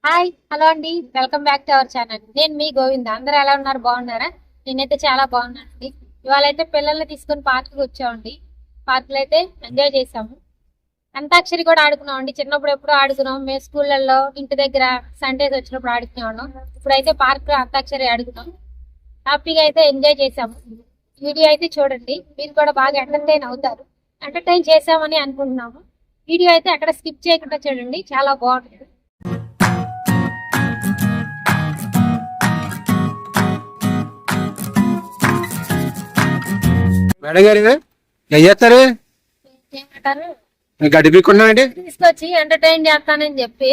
Hi hello అండి, welcome back to our channel. నేను మీ గోవింద. అందరూ ఎలా ఉన్నారు? బాగున్నారా? నేనైతే చాలా బాగున్నానండి. ఇవాళ అయితే పిల్లల్ని తీసుకుని పార్క్కి వచ్చామండి. పార్క్లో అయితే ఎంజాయ్ చేసాము. అంతాక్షరి కూడా ఆడుకున్నాం అండి. చిన్నప్పుడు ఎప్పుడో ఆడుకున్నాం మేము స్కూళ్ళల్లో, ఇంటి దగ్గర సండేస్ వచ్చినప్పుడు ఆడుకునేవాళ్ళం. ఇప్పుడైతే పార్క్ అంతాక్షరి ఆడుకున్నాం. హ్యాపీగా అయితే ఎంజాయ్ చేసాము. వీడియో అయితే చూడండి, మీరు కూడా బాగా ఎంటర్టైన్ అవుతారు. ఎంటర్టైన్ చేసామని అనుకుంటున్నాము. వీడియో అయితే అక్కడ స్కిప్ చేయకుండా చూడండి, చాలా బాగుంటుంది. మేడం గారు ఏం చేస్తారు? ఏమంటారు? గడ్డి పీక్కున్నామండి. తీసుకొచ్చి ఎంటర్టైన్ చేస్తానని చెప్పి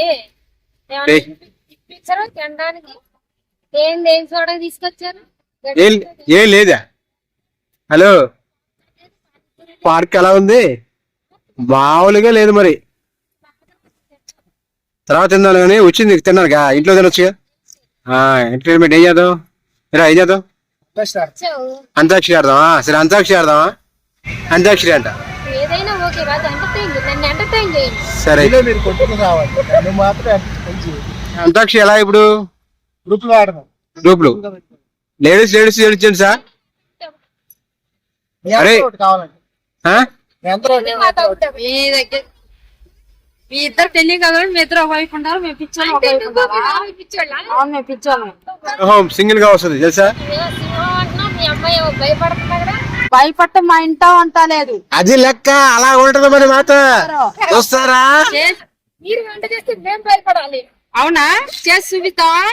ఇప్పించారు తినడానికి. ఏం సోడా తీసుకొచ్చారు? ఏం లేదా? హలో, పార్క్ ఎలా ఉంది? మామూలుగా లేదు మరి. తర్వాత తిన్నాను కానీ వచ్చింది తిన్నాను ఇంట్లో తినొచ్చుగా. ఎంటర్టైన్మెంట్ ఏం చేద్దాం? ఏం చేద్దాం? అంతాక్షరి ఆడదామా? సరే అంతాక్షరి ఆడదామా? అంతాక్షరి అంట. ఏదైనా ఓకే కాదు, నన్ను ఎంటర్టైన్ చేయండి. సరే, అంతాక్షరి ఎలా ఇప్పుడు? గ్రూప్లు లేడీస్ జెంట్సా? అరే మీ ఇద్దరు పెళ్లి కదా, మీ ఇద్దరు ఒకవైపు ఉంటారు, మేము పిచ్చోళ్ళం. సింగిల్ గా వస్తుంది తెలుసా? మీ అమ్మాయి భయపడుతున్నా భయపడటం మా ఇంటా వంట లేదు. అది లెక్క అలా ఉంటది మరి. మాట చూస్తారా? మీరు వంట చేస్తే మేము భయపడాలి. అవునా? చేసి చూపిస్తావా?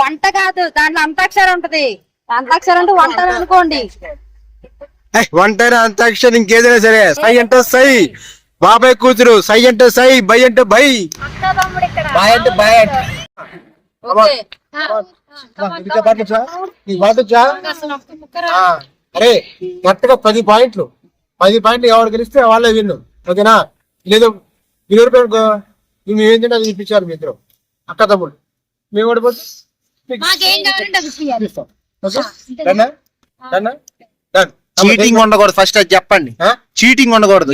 వంట కాదు, దాంట్లో అంతాక్షరి ఉంటది. అంతాక్షరి అంటే వంట అనుకోండి. వంటైనా అంతాక్షరి ఇంకేదైనా సరే. సై అంటే సై, బాబాయ్ కూతురు. సై అంటే సై, బై అంటే బై. అరే కరెక్ట్గా 10 పాయింట్లు ఎవరు గెలిస్తే వాళ్ళే విన్ను. ఓకేనా? లేదు విలువరుకో మేమేం తింటే అది ఇప్పించారు మీ ఇద్దరు అక్క తమ్ముడు. మేము ఓడిపోతే చీటింగ్ ఉండకూడదు. ఫస్ట్ అది చెప్పండి. చీటింగ్ ఉండకూడదు.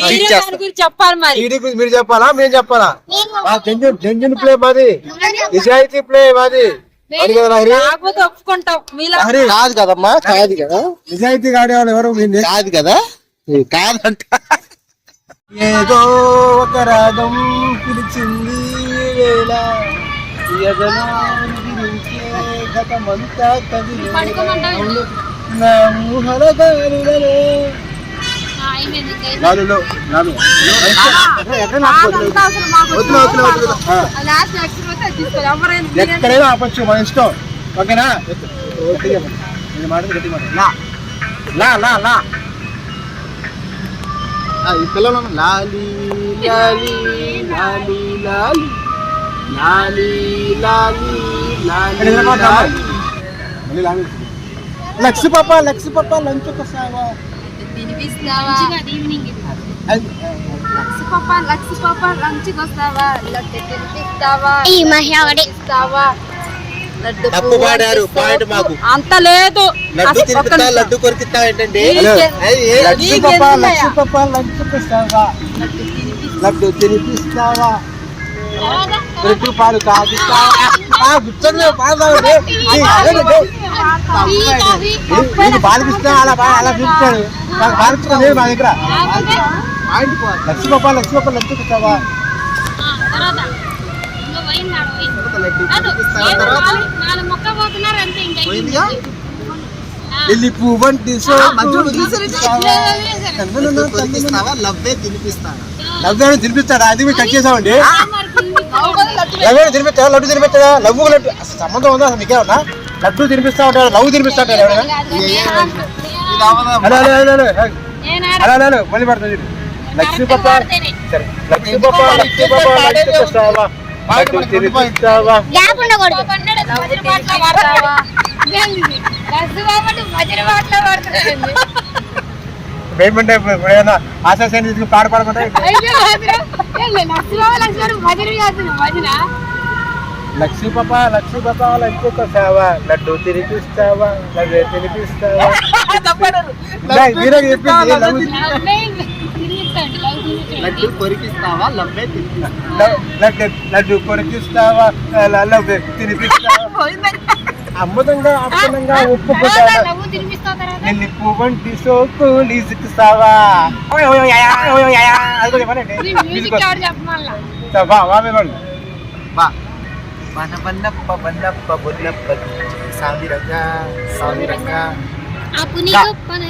చెప్పాలి మరి. మీరు చెప్పాలా మేము చెప్పాలా? జెన్యున్ ప్లే మాది, నిజాయితీ ప్లే మాది. ఒప్పుకుంటాం. కాదు కదమ్మా, కాదు కదా. నిజాయితీ ఆడేవాళ్ళు ఎవరు? కాదు కదా, కాదంట. ఏదో ఒక రాగం పిలిచింది వేళ, గతమంతా ఎక్కడైనా ఆపచ్చు, మన ఇష్టం. ఓకేనా? ఈ పిల్లలు లాలి లాలి లాలి లాలి లాలి లాలి లాలి. లక్ష్మి పాప లంచ్ వస్తావా? తినిపిస్తావా? లక్ష్మి పాప లంచ్కి వస్తావా? లడ్డు తినిపిస్తావా? తప్పు పాడారు. పాయింట్ మాకు అంత లేదు. లడ్డు తినిపిస్తా, లడ్డు కొరికిస్తా ఏంటండి? లక్ష్మి పాప లంచ్ వస్తావా? లడ్డు తినిపిస్తావా? పాలు కాగిస్తావా? బాలిపిస్తా అలా పిలుస్తాడు. బాలిస్తాడు మా దగ్గర. లక్ష్మి పాప లంచ్ వస్తావా? వెళ్ళి పువ్వంటి తినిపిస్తాడా? అది మీరు కట్ చేసామండి. తినిపిస్తా, లడ్డు తినిపిస్తాడా? లవ్వు లడ్డు సంబంధం ఉందా అసలు? మీకేమన్నా లడ్డు తినిపిస్తా ఉంటాడు, లవ్వు తినిపిస్తా ఉంటాడు ఎవరైనా? మళ్ళీ పడుతుంది. లక్ష్మి పాప సరే, లక్ష్మి పాప వస్తావా? లడ్డు తినిపిస్తావా? పేమెంట్ ఎప్పుడైనా ఆశాసేన తీసుకుని పాడపడమంటే లక్ష్మి పాప లంచ్ వస్తావా? లడ్డు తినిపిస్తావా? లడ్డు తినిపిస్తావా? మీరే చెప్పింది. చూపించండి లవ్ చూపించండి లడ్డు కొరికిస్తావా లవ్వే తింటా లడ్డు కొరికిస్తావా లవ్వే తినిపిస్తావా అమృతంగా అప్పనంగా ఉప్పు లవ్ తినిపిస్తావు తర్వాత నిన్ను పువ్వంటి సోకు లీసుకుస్తావా నీ మ్యూజిక్ ఎవరు చెప్పమల్లా ఆ పుని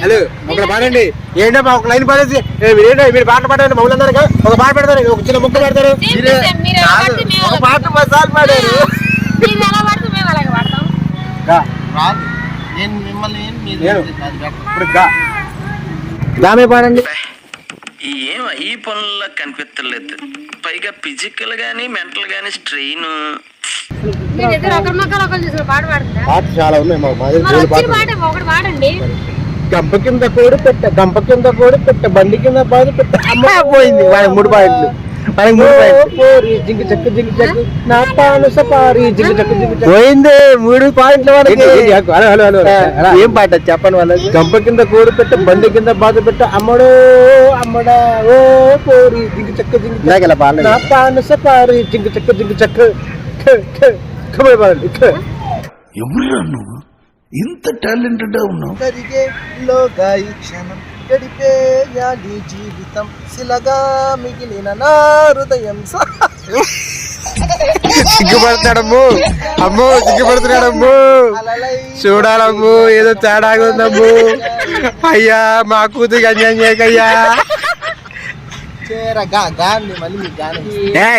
హలో ఒక పాడండి ఏంటో ఒక లైన్ పాడేసి ఏంటో మీరు పాట పాడండి మమ్మల్ని అందరికీ ఒక పాట పెడతారు ఒక చిన్న ముక్క పెడతారు ఒక పాట మసాలు పాడారు మీరు ఎలా పడితే మేము అలాగే పడతాం రాదు నేను మిమ్మల్ని ఇప్పుడు గామే పాడండి ఏం ఈ పనుల్లో కనిపించలేదు పైగా ఫిజికల్ గానీ మెంటల్ గానీ స్ట్రెయిన్ మీరు ఇద్దరు ఒకరి మొక్కలు ఒకరు చూసిన పాట పాడుతుందా పాట చాలా ఉన్నాయి మాకు మాది మరి వచ్చిన పాట ఒకటి పాడండి గంప కింద కోడి పెట్ట బండి కింద బాధ పెట్ట అమ్మ పోయింది వాళ్ళకి 3 పాయింట్లు జింగి చెక్కు నా పాను సపారి జింగి చెక్కు పోయింది 3 పాయింట్ల వరకు ఏం పాట చెప్పండి వాళ్ళకి గంప కింద కోడి పెట్ట బండి కింద బాధ పెట్ట అమ్మడా ఓ పోరి జింగి చెక్కు నా పాను సపారి జింగి చెక్కు ఎవరురా నువ్వు ఇంత టాలెంటెడ్ ఉన్నావు? గడిపేయాలి జీవితం శిలగా మిగిలిన నా హృదయం సిగ్గుపడుతున్నాడమ్ము అమ్మో సిగ్గుపడుతున్నాడమ్ము చూడాలమ్ము ఏదో తేడాగా ఉందమ్ము అయ్యా మా కూతురికి అన్యాయం చేయకయ్యా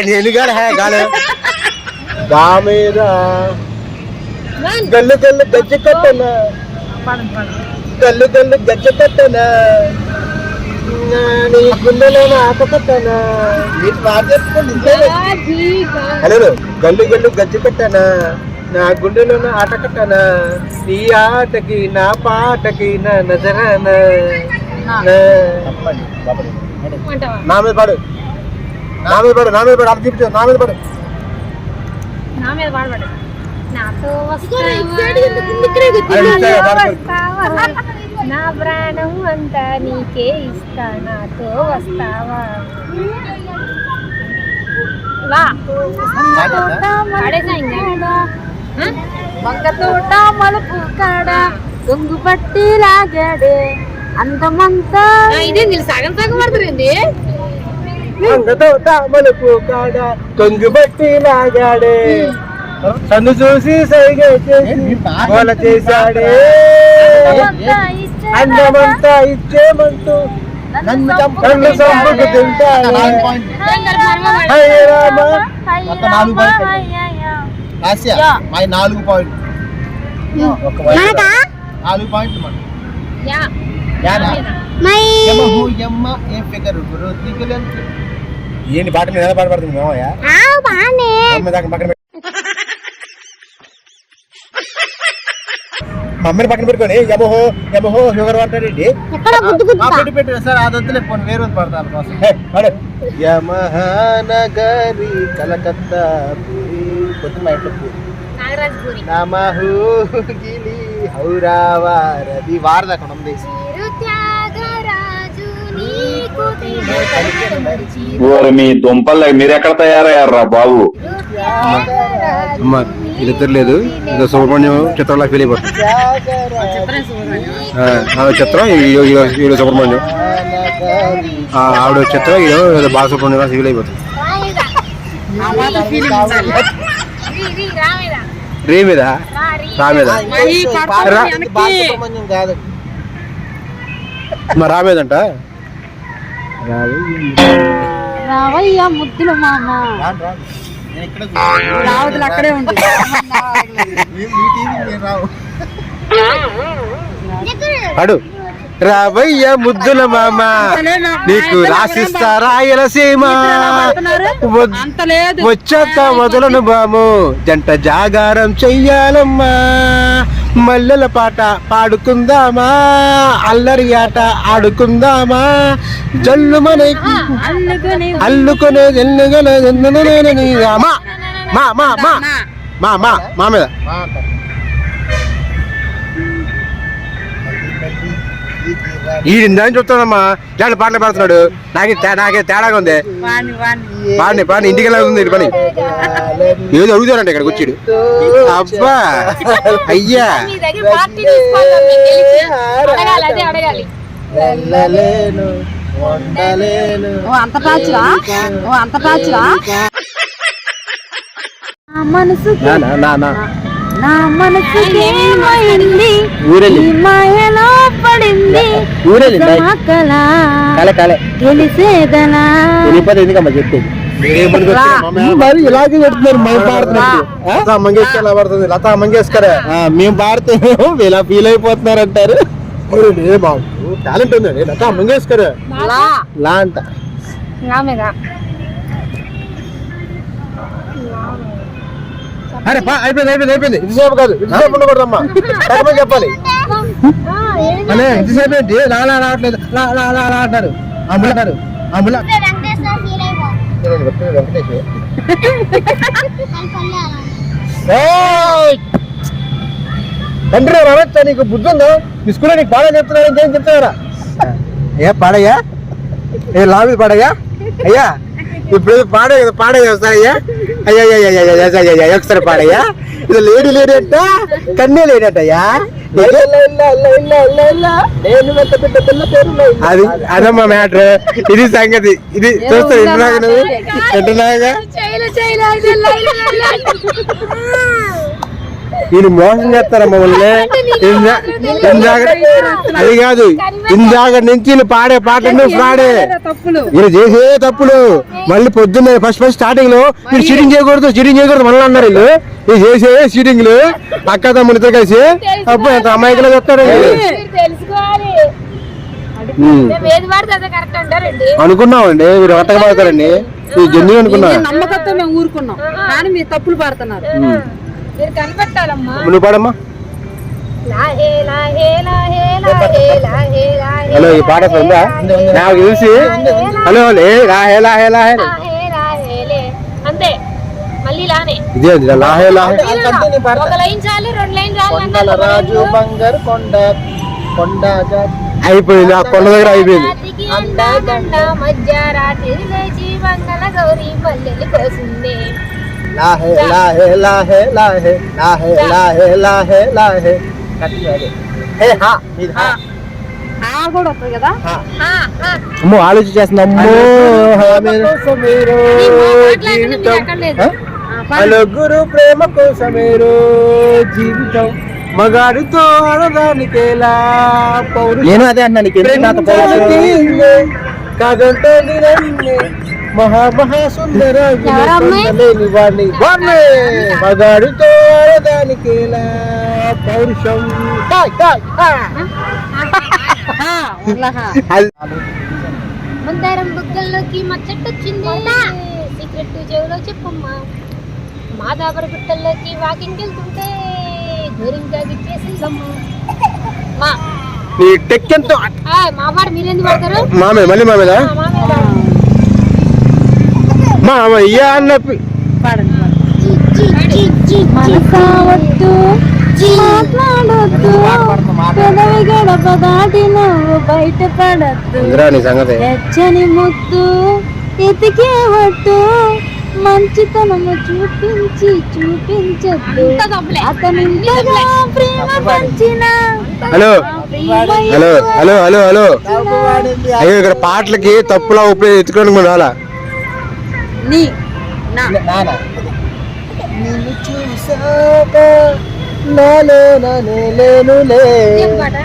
నేను గాలి గామేరా గల్లు గల్లు గజ్జ కట్టనా గల్లు గల్లు గజ్జ కట్టనా నీ గుండెలోన ఆట కట్టనా హలో గల్లు గల్లు గజ్జ కట్టనా నా గుండెలోన ఆట కట్టనా నీ ఆటకి నా పాటకి నా నజరానా నా మీద పడు అర్థం చెప్తా నా మీద పడు నా మీద పాడబడు నాతో నా ప్రాణం అంతా నీకే ఇస్తా నాతో వస్తావా వంగ తోట మలుపు కాడ దొంగు పట్టి లాగాడే అందమంతా ఇదే మీరు సగం సగం పడుతుంది తోట మలుపు కాడ కొంగు బట్టి లాగాడే సందు చూసి సైగా చేసి గోల చేశాడే అందమంతా ఇచ్చేమంటూ నన్ను చంపుకు తింటాడు మా 4 పాయింట్లు 4 పాయింట్లు ఏంటి పాట మీద ఎలా పాడబడుతుంది మేమయ్యా పక్కన మమ్మల్ని పక్కన పెట్టుకొని యమహో యమహో షుగర్ అంటాడండి పెట్టారు సార్ అదొద్దులే పోనీ వేరే పడతాను కోసం యమహానగరి కలకత్తా కొద్ది మా ఇంట్లో నమహూగిలి హౌరావారది వారదాకా ఉంది మీ దుంపలు మీరెక్కడ తయారయ్యారా బాబు? అమ్మ వీళ్ళిద్దరు లేదు ఇదో సుబ్రహ్మణ్యం చిత్రంలా ఫీల్ అయిపోతుంది చిత్రం వీడు సుబ్రహ్మణ్యం ఆవిడ చిత్రం వీడు బాలసుబ్రహ్మణ్యం ఫీల్ అయిపోతుంది రీ మీద రా మీద కాదు రా మీదంట రావయ్యా ముద్దులు మామ రావదులు అక్కడే ఉంది అడు రావయ్య ముద్దుల మామ నీకు రాసిస్తా రాయలసీమ వచ్చాక వదలను బాము జంట జాగారం చెయ్యాలమ్మా మల్లెల పాట పాడుకుందామా అల్లరి ఆట ఆడుకుందామా జల్లు మన అల్లుకునే మా మా మా మా మా మా మీద ఈ దాన్ని చూస్తానమ్మా ఇలాంటి పాటలు పాడుతున్నాడు. నాకే తేడాగా ఉంది. పాడిని ఇంటికి వెళ్ళాలి ఉంది పని ఏదో అడుగుతానంట ఇక్కడికి వచ్చాడు. అబ్బా అయ్యా వెళ్ళలేను ఉండలేను. అంత టాచురా అంత టాచురా మనసు నా మనసు మాయలో పడింది తెలిసేదనా ఎందుకమ్మా చెప్పేది మరి ఇలాగే చెప్తున్నారు. మేము పాడుతున్నారు లతా మంగేష్కర్ ఎలా పడుతుంది. లతా మంగేష్కర్ మేము పాడుతున్నాము ఇలా ఫీల్ అయిపోతున్నారు అంటారు. బాబు టాలెంట్ ఉందండి లతా మంగేష్కర్ లా అంట. అరే అయిపోయింది ఇంతసేపు కాదు ఇంతసేపు ఉండకూడదమ్మా తగ్గమని చెప్పాలి. అనే ఇంతసేపు ఏంటి లా రావట్లేదు లా అంటారు. అమ్ములంటారు అమ్ముల తండ్రి రమేష్ నీకు బుద్ధి ఉందా? మీ స్కూల్లో నీకు పాడే చెప్తున్నారు ఇంకేం చెప్తున్నారా? ఏ పాడయ్యా ఏ లాభి పాడయ్యా అయ్యా ఇప్పుడు పాడయ్యా ఒకసారి అయ్యా అయ్యా ఒకసారి పాడయ్యా. ఇది లేడీ అంట కన్నే లేడటయ్యా. అది అదమ్మా మ్యాటర్. ఇది సంగతి. ఇది చూస్తా వింటున్నాగా వీళ్ళు మోసం చేస్తారా మమ్మల్ని. అది కాదు ఇందాక నుంచి పాడే పాటలు ఫ్రాడే. వీళ్ళు చేసే తప్పులు మళ్ళీ పొద్దున్న ఫస్ట్ స్టార్టింగ్ లో వీళ్ళు చీటింగ్ చేయకూడదు మళ్ళీ అన్నారు. వీళ్ళు ఇది చేసే చీటింగ్లు అక్క తమ్ముడితో కలిసి అప్పుడు ఎంత అమాయకులు చెప్తారు అనుకున్నామండి. మీరు కొత్తగా పడతారండి ఈ జన్యు అనుకున్నా. నమ్మకంతో మేము ఊరుకున్నాం కానీ మీరు తప్పులు పడుతున్నారు. మీరు కనిపెట్టాలమ్మా. నువ్వు పాడమ్మా. హలో ఈ పాట ఉందా నాకు తెలిసి. హలో అంతే మళ్ళీ లానే ఇదే లాహే లాహే ఒక లైన్ చాలు 2 లైన్ చాలు. రాజు బంగారు కొండ కొండ అయిపోయింది. ఆ కొండ దగ్గర అయిపోయింది. మధ్యరాత్రి లేచి మంగళ గౌరీ పల్లెలు కోసింది. లాహే లాహే లాహే లాహే లాహే లాహే లాహే లాహే అమ్మో ఆలోచన చేస్తున్నా. నలుగురు ప్రేమ కోసమేరో జీవితం మగాడితో ఆడదానికేలా పౌరు. నేను అదే అన్నాను కాదంటే మహాసుందర వాడిని మగాడితో ఆడదానికి పౌరుషం. మందారం బుగ్గల్లోకి మచ్చట్టొచ్చింది సీక్రెట్ చెవులో చెప్పమ్మా. మాదాపరి గుట్టల్లోకి వాకింగ్ వెళ్తుంటే గోరింకా గిచ్చేసిందమ్మా. మా పాట మీరెందుకు పడతారు? మామే మళ్ళీ మామేదా మామయ్య అన్న మనసావద్దు మాట్లాడొద్దు పెదవి గడప దాటి నువ్వు బయటపడద్దు. ఎచ్చని ముద్దు ఎతికేవట్టు మంచితనము చూపించద్దు అతని ప్రేమ పంచిన. Hello hello hello hello hello అయ్యో ఇక్కడ పాటలకి తప్పులా ఉపయోగ ఎత్తుకోండి కూడా రాలా.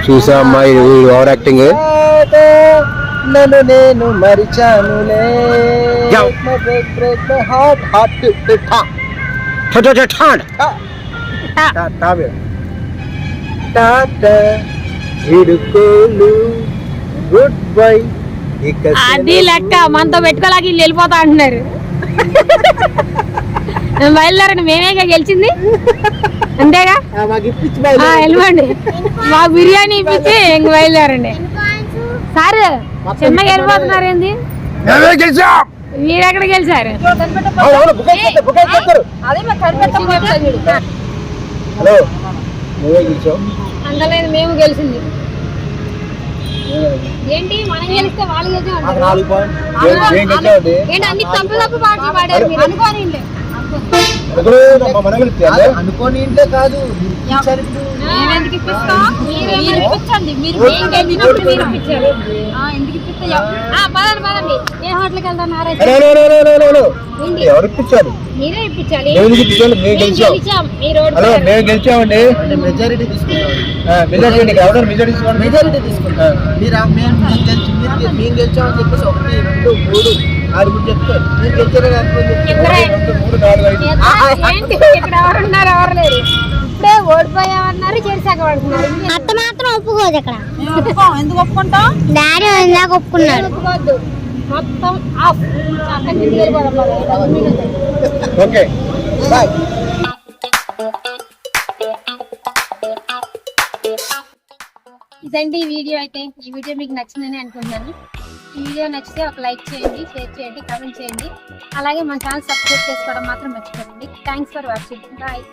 చూసా అమ్మా ఓవర్ యాక్టింగ్. నన్ను నేను మరిచానులే గుడ్ బై. అది లెక్క మనతో పెట్టుకోలేక వీళ్ళు వెళ్ళిపోతా అంటున్నారు. బయలుదేరండి మేమేగా గెలిచింది అంతేగా. వెళ్ళిపోండి మాకు బిర్యానీ ఇప్పించి ఇంక బయలుదేరండి. సార్ చిన్నగా వెళ్ళిపోతున్నారు ఏంది? మీరు ఎక్కడ గెలిచారు? అందులో మేము గెలిచింది. ఏంటి మనం గెలిస్తే వాళ్ళు గెలిచే మాకు ఉంటారు. 4 పాయింట్ ఏం గెలిచామండి ఏంటి అన్ని తప్పు పాటలు పాడారు మీరు అనుకోని అనుకోని ఇంటే కాదు ఎందుకు ఇప్పిస్తాం మీరు ఇప్పించండి మీరు మేము గెలిచినప్పుడు మీరు ఇప్పించారు ఎందుకు ఇప్పిస్తా పదండి ఏ హోటల్కి వెళ్తాం నారాజు ఎవరు ఇప్పించారు మీరే ఇప్పించాలి మేము ఇప్పించాలి మేము మేము గెలిచాం గెలిచాం ఈ రోడ్ హలో మేము గెలిచామండి మెజారిటీ తీసుకుంటాం మెజారిటీ ఎవరు మెజారిటీ తీసుకోండి మెజారిటీ తీసుకుంటాం మేము గెలిచామని చెప్పేసి 1 2 3 6 చెప్తారు మీరు గెలిచారు ఏంటి ఇక్కడ ఎవరు ఉన్నారు ఎవరు లేరు ఇప్పుడే ఓడిపోయామన్నారు చేసాక పడుతున్నారు అత్త మాత్రం ఒప్పుకోదు ఇక్కడ. ఎందుకు ఒప్పుకుంటాం డాడీ ఇందాక ఒప్పుకున్నాడు. ఒప్పుకోవద్దు మొత్తం ఆఫ్ అక్కడి నుంచి వెళ్ళిపోదాం ఓకే బాయ్. ఇదండి ఈ వీడియో అయితే. ఈ వీడియో మీకు నచ్చిందని అనుకుంటున్నాను. ఈ వీడియో నచ్చితే ఒక లైక్ చేయండి, షేర్ చేయండి, కామెంట్ చేయండి. అలాగే మన ఛానల్ సబ్స్క్రైబ్ చేసుకోవడం మాత్రం మర్చిపోకండి. Thanks for watching. బాయ్.